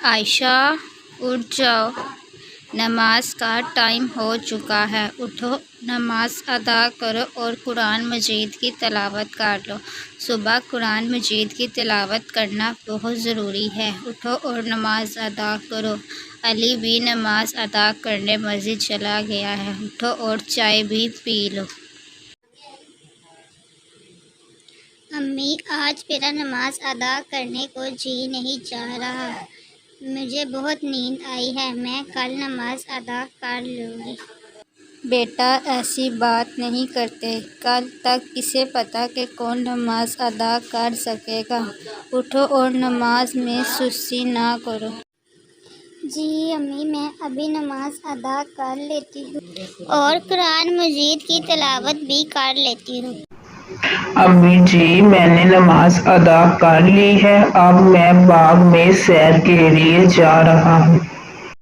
عائشہ اٹھ جاؤ، نماز کا ٹائم ہو چکا ہے، اٹھو، نماز ادا کرو اور قرآن مجید کی تلاوت کر لو۔ صبح قرآن مجید کی تلاوت کرنا بہت ضروری ہے، اٹھو اور نماز ادا کرو۔ علی بھی نماز ادا کرنے مسجد چلا گیا ہے، اٹھو اور چائے بھی پی لو۔ امی، آج میرا نماز ادا کرنے کو جی نہیں چاہ رہا، مجھے بہت نیند آئی ہے، میں کل نماز ادا کر لوں گی۔ بیٹا، ایسی بات نہیں کرتے، کل تک کسے پتہ کہ کون نماز ادا کر سکے گا، اٹھو اور نماز میں سستی نہ کرو۔ جی امی، میں ابھی نماز ادا کر لیتی ہوں اور قرآن مجید کی تلاوت بھی کر لیتی ہوں۔ امی جی، میں نے نماز ادا کر لی ہے، اب میں باغ میں سیر کے لیے جا رہا ہوں۔